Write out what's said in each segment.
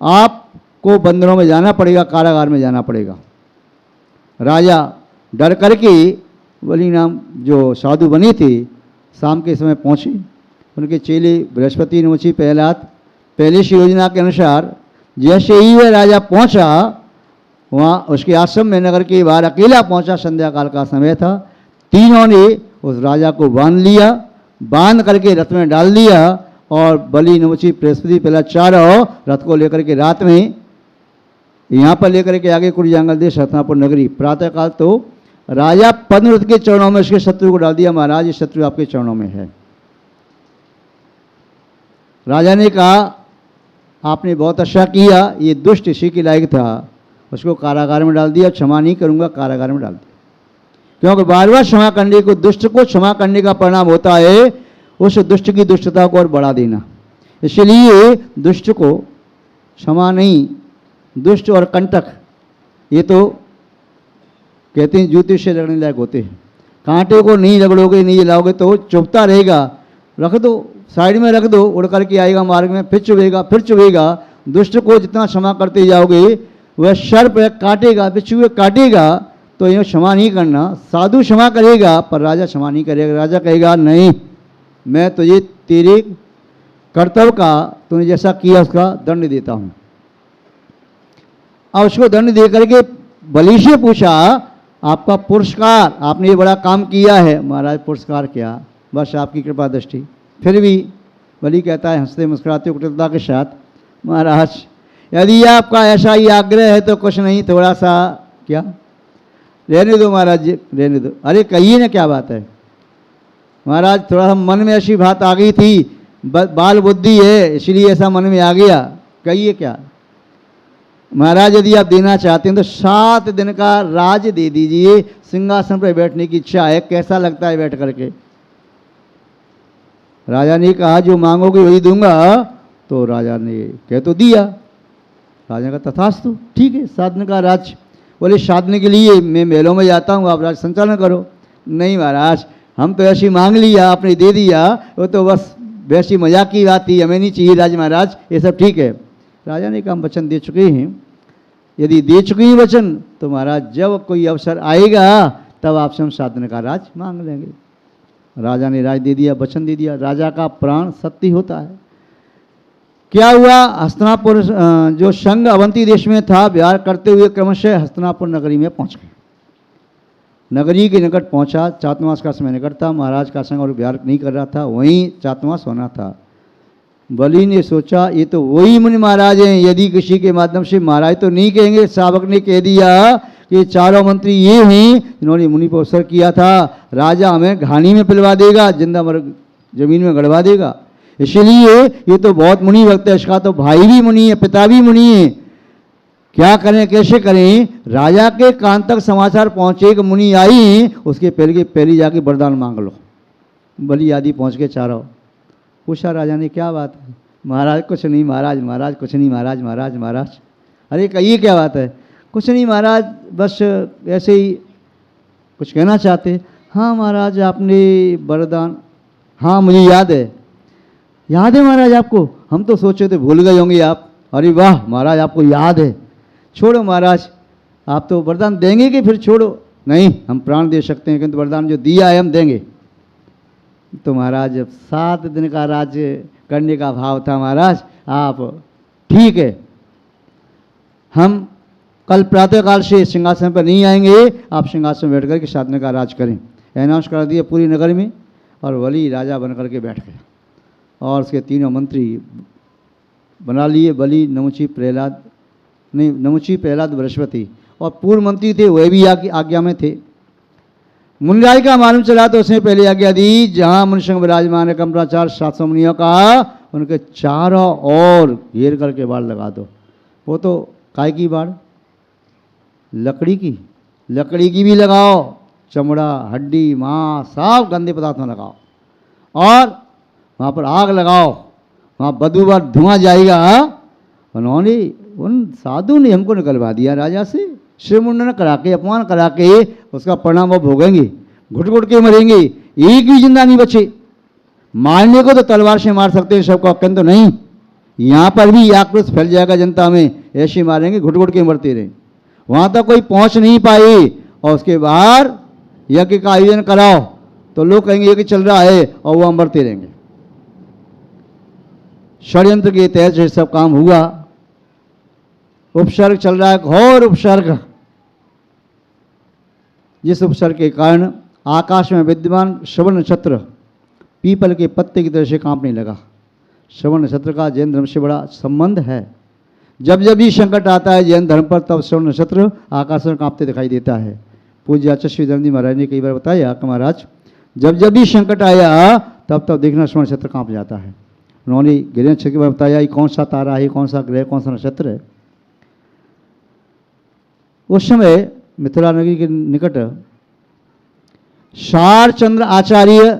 आपको बंदरों में जाना पड़ेगा, कारागार में जाना पड़ेगा। राजा डर करके बलि नाम जो साधु बने थे शाम के समय पहुँचे। उनके चेले बृहस्पति, नमुची, प्रहलाद पहले से योजना के अनुसार जैसे ही वह राजा पहुंचा वहाँ उसके आश्रम में नगर के बाहर अकेला पहुंचा, संध्या काल का समय था। तीनों ने उस राजा को बांध लिया, बांध करके रथ में डाल दिया और बलि, नमुची, बृहस्पति, प्रहलाद चारों रथ को लेकर के रात में यहाँ पर लेकर के आगे कुरुजांगल देश हस्तिनापुर नगरी। प्रातःकाल तो राजा पद्मरथ के चरणों में उसके शत्रु को डाल दिया, महाराज ये शत्रु आपके चरणों में है। राजा ने कहा आपने बहुत अच्छा किया, ये दुष्ट इसी के लायक था, उसको कारागार में डाल दिया, क्षमा नहीं करूंगा, कारागार में डाल दिया। क्योंकि बार बार क्षमा करने को, दुष्ट को क्षमा करने का परिणाम होता है उस दुष्ट की दुष्टता को और बढ़ा देना। इसलिए दुष्ट को क्षमा नहीं, दुष्ट और कंटक ये तो कहते हैं जूते से रगड़ने लायक होते हैं। कांटे को नहीं रगड़ोगे, नहीं लाओगे तो चुभता रहेगा, रख दो, साइड में रख दो, उड़ करके आएगा मार्ग में, फिर चुभेगा, फिर चुभेगा। दुष्ट को जितना क्षमा करते जाओगे वह सर्प काटेगा, बिच्छू काटेगा, तो ये क्षमा नहीं करना। साधु क्षमा करेगा पर राजा क्षमा नहीं करेगा। राजा कहेगा नहीं, मैं तुझे तेरे कर्तव्य का, तूने जैसा किया उसका दंड देता हूँ। और उसको दंड दे करके बलि से पूछा आपका पुरस्कार, आपने ये बड़ा काम किया है। महाराज पुरस्कार क्या, बस आपकी कृपा दृष्टि। फिर भी बलि कहता है हंसते मुस्कुराते कुटिलता के साथ, महाराज यदि आपका ऐसा ही आग्रह है तो कुछ नहीं, थोड़ा सा क्या रहने दो महाराज जी, रहने दो। अरे कहिए ना क्या बात है महाराज, थोड़ा सा मन में ऐसी बात आ गई थी, बाल बुद्धि है इसलिए ऐसा मन में आ गया, कहिए क्या। महाराज यदि आप देना चाहते हैं तो 7 दिन का राज दे दीजिए, सिंहासन पर बैठने की इच्छा है, कैसा लगता है बैठ करके। राजा ने कहा जो मांगोगे वही दूंगा। तो राजा ने कह तो दिया। राजा का तथास्तु, ठीक है 7 दिन का राज। बोले 7 दिन के लिए मैं महलों में जाता हूँ, आप राज संचालन करो। नहीं महाराज हम तो ऐसी मांग लिया, आपने दे दिया, वो तो बस वैसी मजाक की बात थी, हमें नहीं चाहिए राज महाराज, ये सब ठीक है। राजा ने कहा हम वचन दे चुके हैं, यदि दे चुके हैं वचन तो महाराज जब कोई अवसर आएगा तब आपसे हम 7 दिन का राज मांग लेंगे। राजा ने राज दे दिया, वचन दे दिया। राजा का प्राण सत्य होता है। क्या हुआ, हस्तिनापुर जो संघ अवंती देश में था, विहार करते हुए क्रमशः हस्तिनापुर नगरी में पहुंच गए। नगरी के निकट पहुंचा, चातुर्मास का समय निकट था, महाराज का संघ और विहार नहीं कर रहा था, वहीं चातुर्मास होना था। बलि ने सोचा ये तो वही मुनि महाराज हैं, यदि किसी के माध्यम से, महाराज तो नहीं कहेंगे, शावक ने कह दिया कि चारों मंत्री ये हैं जिन्होंने मुनि पर अवसर किया था, राजा हमें घानी में पिलवा देगा, जिंदा मर जमीन में गड़वा देगा। इसलिए ये तो बहुत मुनि भक्त है, इसका तो भाई भी मुनि है, पिता भी मुनि है, क्या करें कैसे करें। राजा के कान तक समाचार पहुंचे कि मुनि आई, उसके पहले जाके वरदान मांग लो। बलि आदि पहुंच के चारों। पूछा राजा ने क्या बात है। महाराज कुछ नहीं महाराज, महाराज कुछ नहीं महाराज, महाराज महाराज। अरे कहिए क्या बात है। कुछ नहीं महाराज, बस ऐसे ही कुछ कहना चाहते। हाँ महाराज आपने वरदान, हाँ मुझे याद है। याद है महाराज आपको, हम तो सोचे थे भूल गए होंगे आप। अरे वाह महाराज आपको याद है। छोड़ो महाराज, आप तो वरदान देंगे कि फिर छोड़ो। नहीं हम प्राण दे सकते हैं, किंतु वरदान जो दिया है हम देंगे। तो महाराज जब 7 दिन का राज्य करने का भाव था महाराज, आप ठीक है, हम कल प्रातःकाल से सिंहासन पर नहीं आएंगे, आप सिंहासन में बैठ कर के 7 दिन का राज करें। अनाउंस कर दिया पूरी नगर में, और बलि राजा बन करके बैठ गया। और उसके 3 मंत्री बना लिए, बलि, नमुची, प्रहलाद, नहीं नमुची, प्रहलाद, बृहस्पति। और पूर्व मंत्री थे वह भी आज्ञा में थे। मुनिराज का मालूम चला तो उसने पहले आज्ञा दी, जहाँ मुनिसंग विराजमान है कंपराचार 700 मुनियों का, उनके चारों ओर घेर करके बाढ़ लगा दो। वो तो काय की बाढ़, लकड़ी की भी लगाओ, चमड़ा, हड्डी, मांस, सब गंदे पदार्थ में लगाओ, और वहाँ पर आग लगाओ, वहाँ बदबूदार धुआं जाएगा। उन्होंने, उन साधु ने हमको निकलवा दिया राजा से, श्रीमुंडन करा के, अपमान करा के, उसका परिणाम वो भोगेंगे, घुट घुट के मरेंगे, एक भी जिंदा नहीं बचे। मारने को तो तलवार से मार सकते हैं सबको, किंतु नहीं, यहाँ पर भी आक्रोश फैल जाएगा जनता में, ऐसे मारेंगे घुट घुट के मरते रहे। वहाँ तक कोई पहुँच नहीं पाई और उसके बाहर यज्ञ का आयोजन कराओ तो लोग कहेंगे यज्ञ चल रहा है और वह मरते रहेंगे। षड्यंत्र के तहत से सब काम हुआ। उपसर्ग चल रहा है, घोर उपसर्ग, जिस उपसर्ग के कारण आकाश में विद्यमान श्रवण नक्षत्र पीपल के पत्ते की तरह से कांपने लगा। श्रवण नक्षत्र का जैन धर्म से बड़ा संबंध है। जब जब भी संकट आता है जैन धर्म पर, तब श्रवण नक्षत्र आकाश में कांपते दिखाई देता है। पूज्य आचार्य धर्म जी महाराज ने कई बार बताया कि महाराज जब जब भी संकट आया तब तब देखना श्रवण नक्षत्र कांप जाता है। उन्होंने गृह नक्षत्र के बारे में बताया, कौन सा तारा है, कौन सा ग्रह, कौन सा नक्षत्र है। उस समय मिथिला नगरी के निकट शार चंद्र आचार्य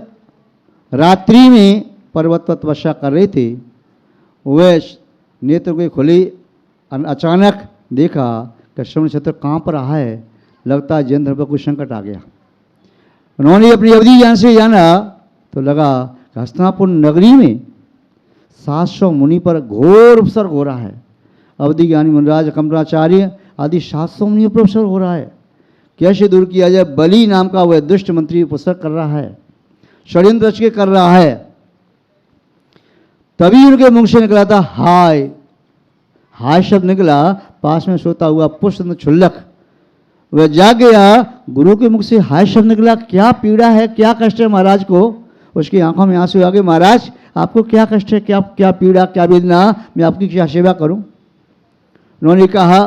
रात्रि में पर्वत पर तपस्या कर रहे थे। वे नेत्र को खुली, अचानक देखा कि श्रवण नक्षत्र कांप रहा है, लगता है जैन धर्म पर कुछ संकट आ गया। उन्होंने अपनी अवधि ज्ञान से जाना तो लगा कि हस्तिनापुर नगरी में 700 मुनि पर घोर उपसर्ग हो रहा है। अवधि ज्ञानी मुनिराज कमलाचार्य आदि 700 मुनियों पर उपसर्ग हो रहा है। कैसे दूर किया जाए? बलि नाम का वह दुष्ट मंत्री उपसर्ग कर रहा है, षड्यंत्र रच के कर रहा है। तभी उनके मुंह से निकला था हाय। हाय शब्द निकला, पास में सोता हुआ पुष्प क्षुल्लक वह जाग गया। गुरु के मुख से हाय शब्द निकला, क्या पीड़ा है, क्या कष्ट है महाराज को? उसकी आंखों में आंसू आ गए। महाराज आपको क्या कष्ट है, क्या क्या पीड़ा, क्या वेदना, मैं आपकी क्या सेवा करूं? उन्होंने कहा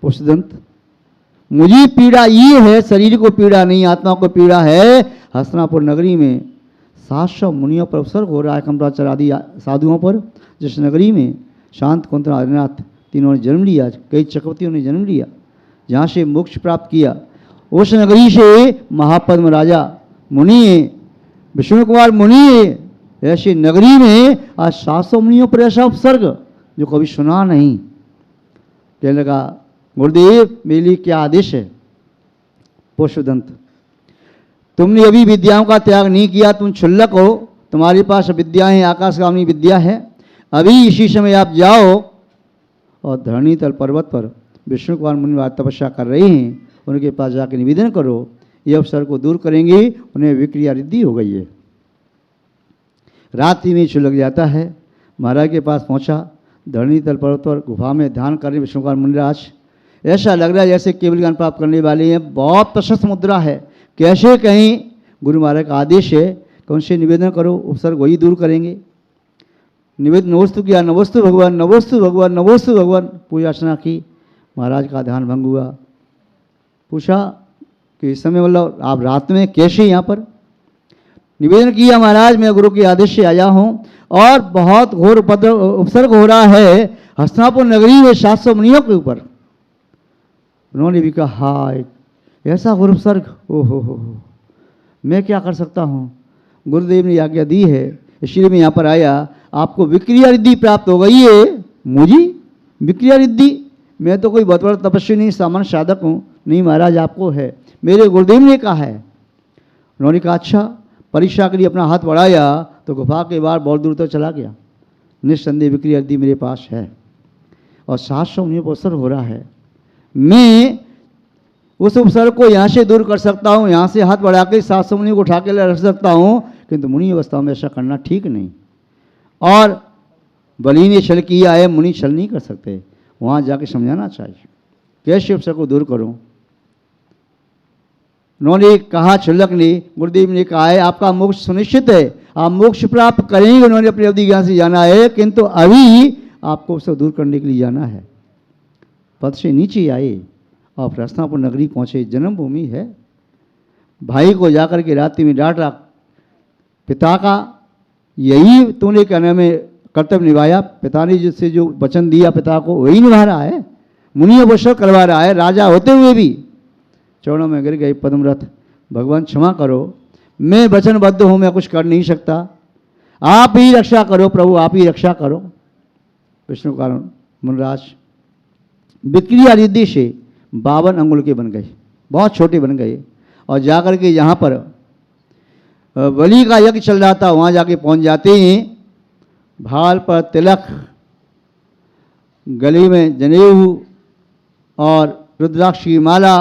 पुष्पदंत मुझे पीड़ा ये है, शरीर को पीड़ा नहीं, आत्मा को पीड़ा है। हस्तिनापुर नगरी में 700 मुनियों पर उपसर्ग हो रहा है, कमलाचार्य आदि साधुओं पर। जिस नगरी में शांत कुंतल आदिनाथ तीनों ने जन्म लिया, कई चक्रवर्तियों ने जन्म लिया, जहाँ से मोक्ष प्राप्त किया, उस नगरी से महापद्म राजा मुनि विष्णु कुमार मुनि, ऐसी नगरी में आज 700 मुनियों पर ऐसा उपसर्ग जो कभी सुना नहीं। कहने लगा गुरुदेव मेरे लिए क्या आदेश है? पुष्पदंत तुमने अभी विद्याओं का त्याग नहीं किया, तुम क्षुल्लक हो, तुम्हारे पास विद्याएं हैं, आकाशगामी विद्या है। अभी इसी समय आप जाओ और धरणी तल पर्वत पर विष्णु कुमार मुनि तपस्या कर रहे हैं, उनके पास जाकर निवेदन करो, ये अवसर को दूर करेंगे, उन्हें विक्रिया रिद्धि हो गई है। रात्रि में छुलक जाता है। महाराज के पास पहुंचा, धरणी तल पर्वत पर गुफा में ध्यान कर रहे विष्णु कुमार मुनिराज। ऐसा लग रहा है जैसे केवल ज्ञान प्राप्त करने वाले हैं। बहुत प्रशस्त मुद्रा है। कैसे कहीं गुरु महाराज का आदेश है कि उनसे निवेदन करो, उपसर्ग वही दूर करेंगे। निवेदन नवस्तु किया, नवस्तु भगवान, नवस्तु भगवान, नवस्तु भगवान, पूजा अर्चना की। महाराज का ध्यान भंग हुआ। पूछा कि इस समय मतलब आप रात में कैसे यहाँ पर? निवेदन किया महाराज मैं गुरु के आदेश से आया हूँ और बहुत घोर उपसर्ग हो रहा है हस्तिनापुर नगरी में 700 मुनियों के ऊपर। उन्होंने भी कहा हाय ऐसा घोर उपसर्ग, ओहो मैं क्या कर सकता हूँ? गुरुदेव ने आज्ञा दी है, इसलिए मैं यहाँ पर आया। आपको विक्रिया रिद्धि प्राप्त हो गई है। मुझे विक्रिया रिद्धि? मैं तो कोई बहुत बड़ा तपस्वी नहीं, सामान्य साधक हूँ। नहीं महाराज आपको है, मेरे गुरुदेव ने कहा है। उन्होंने कहा अच्छा। परीक्षा के लिए अपना हाथ बढ़ाया तो गुफा के बाहर बहुत दूर तक चला गया। निस्संदेह विक्रिया रिद्धि मेरे पास है और 700 मुनियों पर उपसर्ग हो रहा है। मैं उस उपसर्ग को यहाँ से दूर कर सकता हूँ, यहाँ से हाथ बढ़ा के 700 मुनियों को उठा के रख सकता हूँ, किंतु मुनि अवस्था में ऐसा करना ठीक नहीं। और बलि ने छल किया है, मुनि छल नहीं कर सकते। वहाँ जाके समझाना चाहिए कैसे उपसर्ग को दूर करूँ। उन्होंने कहा, क्षुल्लक ने, गुरुदेव ने कहा है आपका मोक्ष सुनिश्चित है, आप मोक्ष प्राप्त करेंगे। उन्होंने अपनी अवधि ज्ञान से जाना है, किंतु अभी आपको उसको दूर करने के लिए जाना है। पद से नीचे आए और हस्तिनापुर नगरी पहुँचे। जन्मभूमि है। भाई को जाकर के रात्रि में डांटा, पिता का यही तूने कहने में कर्तव्य निभाया। पिता ने जिससे जो वचन दिया पिता को वही निभा रहा है, मुनियों को शक करवा रहा है, राजा होते हुए भी चरणों में गिर गए पद्मरथ। भगवान क्षमा करो, मैं वचनबद्ध हूँ, मैं कुछ कर नहीं सकता, आप ही रक्षा करो प्रभु, आप ही रक्षा करो। विष्णु कारण मुनिराज विक्रिया रिद्धि से 52 अंगुल के बन गए, बहुत छोटे बन गए। और जाकर के यहाँ पर बलि का यज्ञ चल रहा था, वहाँ जाके पहुँच जाते हैं। भाल पर तिलक गले में जनेऊ और रुद्राक्ष की माला,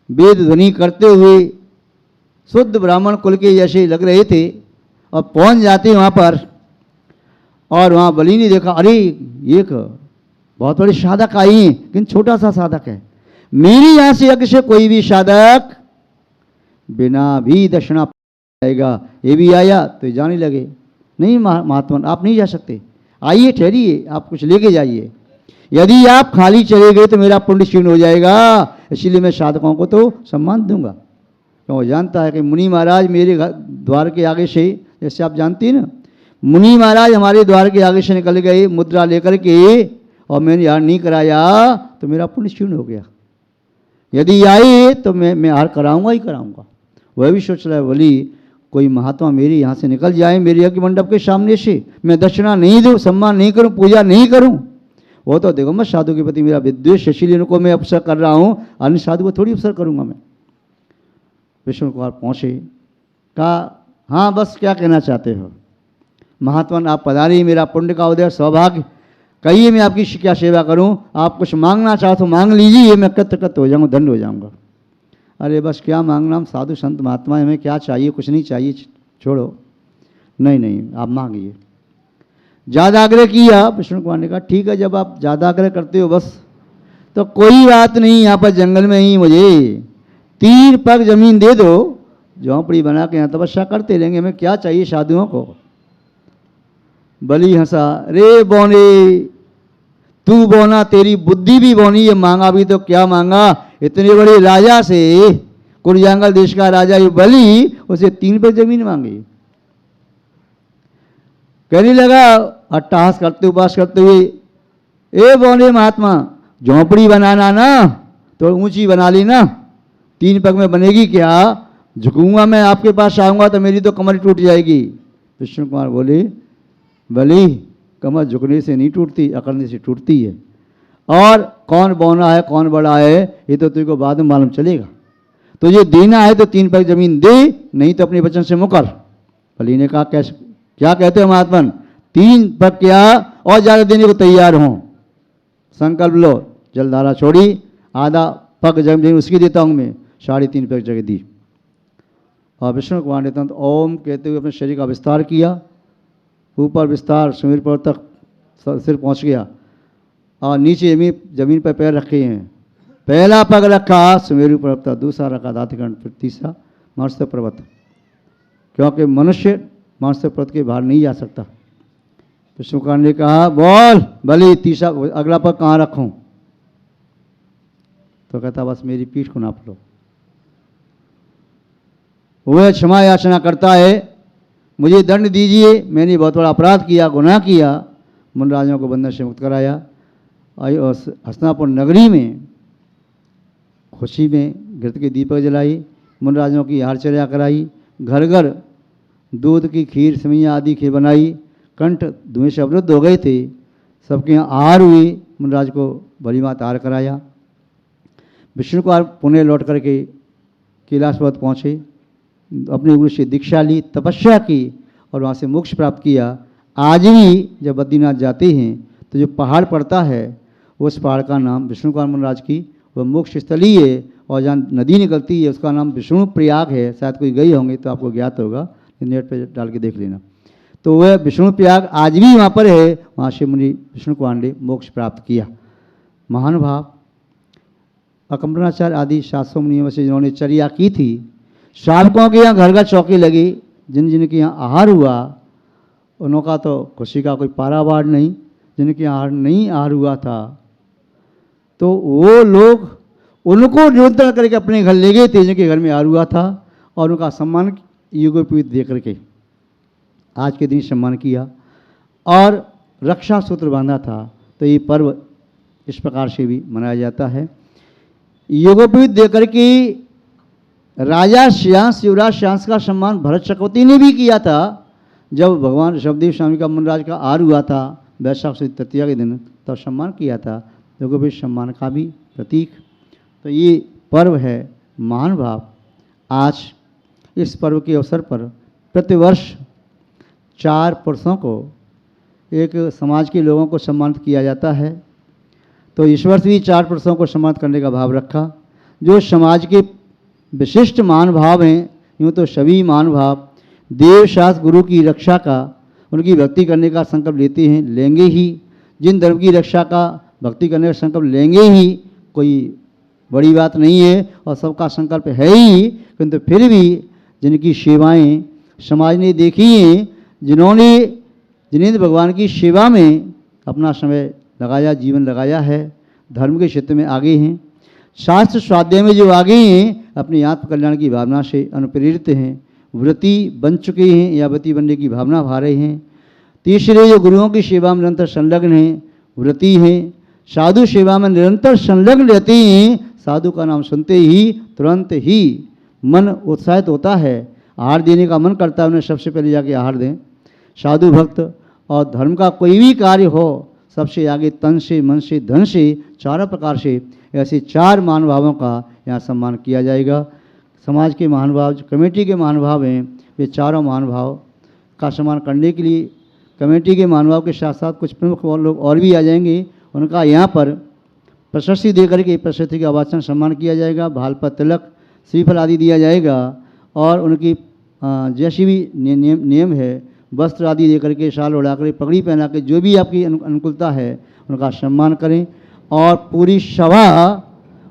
वेद ध्वनि करते हुए शुद्ध ब्राह्मण कुल के जैसे लग रहे थे। और पहुंच जाते वहाँ पर, और वहाँ बलि ने देखा, अरे एक बहुत बड़े साधक आई हैं, लेकिन छोटा सा साधक है। मेरी यहाँ से यज्ञ से कोई भी साधक बिना भी दक्षिणा आएगा। ये भी आया तो जाने लगे, नहीं महात्मा आप नहीं जा सकते, आइए ठहरिए, आप कुछ लेके जाइए। यदि आप खाली चले गए तो मेरा पुण्य क्षीण हो जाएगा, इसीलिए मैं साधकों को तो सम्मान दूंगा। क्यों? वो जानता है कि मुनि महाराज मेरे द्वार के आगे से, जैसे आप जानते हैं ना, मुनि महाराज हमारे द्वार के आगे से निकल गए मुद्रा लेकर के, और मैंने हार नहीं कराया तो मेरा पुण्य क्षीण हो गया। यदि आए तो मैं हार कराऊंगा ही कराऊंगा। वह भी सोच रहा है, बोली कोई महात्मा मेरे यहाँ से निकल जाए, मेरे यज्ञ मंडप के सामने से, मैं दक्षिणा नहीं दूँ, सम्मान नहीं करूँ, पूजा नहीं करूँ, वो तो देखो मैं साधु के प्रति मेरा विद्वेष, इसीलिए उनको मैं अवसर कर रहा हूँ, अन्य साधु को थोड़ी अवसर करूँगा मैं। विष्णु कुमार पहुँचे, कहा हाँ बस क्या कहना चाहते हो महात्मा, आप पधारिए, मेरा पुण्य का उदय सौभाग्य, कहिए मैं आपकी क्या सेवा करूं। आप कुछ मांगना चाहो तो मांग लीजिए, मैं कृत हो जाऊंगा, धन्य हो जाऊंगा। अरे बस क्या मांगना, हम साधु संत महात्मा हमें क्या चाहिए, कुछ नहीं चाहिए, छोड़ो। नहीं नहीं आप मांगिए। ज़्यादा आग्रह किया। विष्णु कुमार ने कहा ठीक है, जब आप ज़्यादा आग्रह करते हो बस तो कोई बात नहीं, यहाँ पर जंगल में ही मुझे 3 पग जमीन दे दो, झोंपड़ी बना के यहाँ तपस्या करते रहेंगे, हमें क्या चाहिए साधुओं को। बलि हंसा, रे बोने तू बोना, तेरी बुद्धि भी बोनी, ये मांगा भी तो क्या मांगा, इतने बड़े राजा से, कुरजांगल देश का राजा ये बलि, उसे 3 पग जमीन मांगी। कहने लगा अट्टहास करते उपवास करते हुए, ए बोने महात्मा, झोंपड़ी बनाना ना तो ऊंची बना ली ना, 3 पग में बनेगी क्या, झुकूंगा मैं आपके पास आऊंगा तो मेरी तो कमर टूट जाएगी। विष्णु कुमार बोले, बलि कमर झुकने से नहीं टूटती, अकड़ने से टूटती है, और कौन बौना है कौन बड़ा है ये तो तुझको बाद में मालूम चलेगा, तुझे देना है तो 3 पग जमीन दे, नहीं तो अपने वचन से मुकर। बलि ने कहा कैसे, क्या कहते हो महात्मा, 3 पग क्या और ज़्यादा देने को तैयार हों, संकल्प लो। जलधारा छोड़ी, आधा पग जमीन उसकी देता हूँ मैं, 3.5 पग जगह दी। और विष्णु कुमार ने तुरंत ओम कहते हुए अपने शरीर का विस्तार किया, ऊपर विस्तार सुमेरु पर्वत तक सिर पहुंच गया, और नीचे जमीन पर पैर रखे हैं। पहला पग रखा सुमेरु पर्वत, दूसरा रखा दातिकंड, फिर तीसरा मानसरोवर पर्वत, क्योंकि मनुष्य मानसरोवर पर्वत के बाहर नहीं जा सकता। विष्णु कुमार ने कहा बोल बलि, तीसरा अगला पग कहाँ रखूं, तो कहता बस मेरी पीठ को नाप लो। वह क्षमा याचना करता है, मुझे दंड दीजिए, मैंने बहुत बड़ा अपराध किया, गुनाह किया, मुनराजों को बंधन से मुक्त कराया। और हस्तिनापुर नगरी में खुशी में घृत के दीपक जलाई, मुनराजों की हारचर्या कराई, घर घर दूध की खीर सेवइयाँ आदि खीर बनाई, कंठ धुएं से अवरुद्ध हो गए थे, सबके यहाँ आहार हुई, मुनराज को भली मात आहार कराया। विष्णु कुमार पुणे लौट करके कैलाश पर्वत पहुँचे, अपने गुरु से दीक्षा ली, तपस्या की और वहाँ से मोक्ष प्राप्त किया। आज भी जब बद्रीनाथ जाते हैं तो जो पहाड़ पड़ता है उस पहाड़ का नाम विष्णु कुमार मुनराज की वह मोक्ष स्थली है, और जहाँ नदी निकलती है उसका नाम विष्णु प्रयाग है। शायद कोई गए होंगे तो आपको ज्ञात होगा, नेट पे डाल के देख लेना। तो वह विष्णु प्रयाग आज भी वहाँ पर है, वहाँ से मुनि विष्णु कुमार ने मोक्ष प्राप्त किया। महानुभाव अकम्पनाचार्य आदि 700 मुनियों से जिन्होंने चर्या की थी, श्रावकों के यहाँ घर घर चौकी लगी, जिन जिनके यहाँ आहार हुआ उनका तो खुशी का कोई पारावार नहीं, जिनके यहाँ नहीं आहार हुआ था तो वो लोग उनको निमंत्रण करके अपने घर ले गए थे जिनके घर में आहार हुआ था, और उनका सम्मान युगोपीत दे करके आज के दिन सम्मान किया और रक्षा सूत्र बांधा था। तो ये पर्व इस प्रकार से भी मनाया जाता है। योगोपीत देकर के राजा श्यांस युवराज श्यांस का सम्मान भरत चक्रवर्ती ने भी किया था। जब भगवान ऋषभदेव स्वामी का मुनराज का आहार हुआ था वैशाख शुद्ध तृतीया के दिन, तब सम्मान किया था, योगोपीत सम्मान का भी प्रतीक। तो ये पर्व है महानुभाव। आज इस पर्व के अवसर पर प्रतिवर्ष 4 पुरुषों को, एक समाज के लोगों को सम्मानित किया जाता है। तो ईश्वर से भी 4 पुरुषों को सम्मानित करने का भाव रखा। जो समाज के विशिष्ट मान भाव हैं, यूँ तो सभी मान भाव देव शास्त्र गुरु की रक्षा का, उनकी भक्ति करने का संकल्प लेते हैं, लेंगे ही। जिन धर्म की रक्षा का, भक्ति करने का संकल्प लेंगे ही, कोई बड़ी बात नहीं है और सबका संकल्प है ही। किंतु फिर भी जिनकी सेवाएं समाज ने देखी हैं, जिन्होंने भगवान की सेवा में अपना समय लगाया, जीवन लगाया है, धर्म के क्षेत्र में आगे हैं, शास्त्र स्वाध्याय में जो आगे हैं, अपने आत्म कल्याण की भावना से अनुप्रेरित हैं, व्रती बन चुके हैं या व्रती बनने की भावना भा रहे हैं। तीसरे जो गुरुओं की सेवा में निरंतर संलग्न हैं, व्रती हैं, साधु सेवा में निरंतर संलग्न रहते हैं। साधु का नाम सुनते ही तुरंत ही मन उत्साहित होता है, आहार देने का मन करता है, उन्हें सबसे पहले जाके आहार दें। साधु भक्त और धर्म का कोई भी कार्य हो, सबसे आगे तन से, मन से, धन से, चारों प्रकार से ऐसे 4 महानुभावों का यहाँ सम्मान किया जाएगा। समाज के महानुभाव, जो कमेटी के महानुभाव हैं, वे चारों महानुभाव का सम्मान करने के लिए कमेटी के महानुभाव के साथ साथ कुछ प्रमुख लोग और भी आ जाएंगे। उनका यहाँ पर प्रशस्ति देकर के प्रशस्ति का वाचन सम्मान किया जाएगा, भाल पर तिलक, श्रीफल आदि दिया जाएगा और उनकी जैसी भी नियम है, वस्त्र आदि दे करके, शाल उड़ा कर, पगड़ी पहना के, जो भी आपकी अनुकूलता है उनका सम्मान करें और पूरी सभा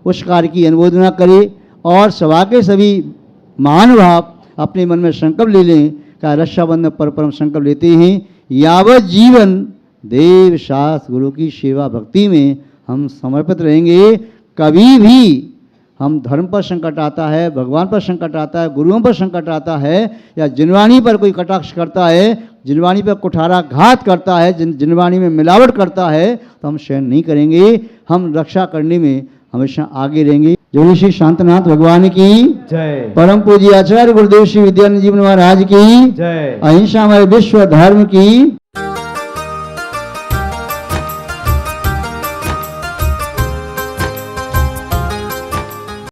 उस कार्य की अनुमोदना करे और सभा के सभी महानुभाव अपने मन में संकल्प ले लें। क्या रक्षाबंधन पर परम संकल्प लेते हैं, यावत जीवन देव शास्त्र गुरु की सेवा भक्ति में हम समर्पित रहेंगे। कभी भी हम धर्म पर संकट आता है, भगवान पर संकट आता है, गुरुओं पर संकट आता है, या जिनवाणी पर कोई कटाक्ष करता है, जिनवाणी पर कुठाराघात करता है, जिनवाणी में मिलावट करता है, तो हम सहन नहीं करेंगे। हम रक्षा करने में हमेशा आगे रहेंगे। जो श्री शांतनाथ भगवान की जय, परम पूज्य आचार्य गुरुदेव श्री विद्यानंद जी महाराज की जय, अहिंसामय विश्व धर्म की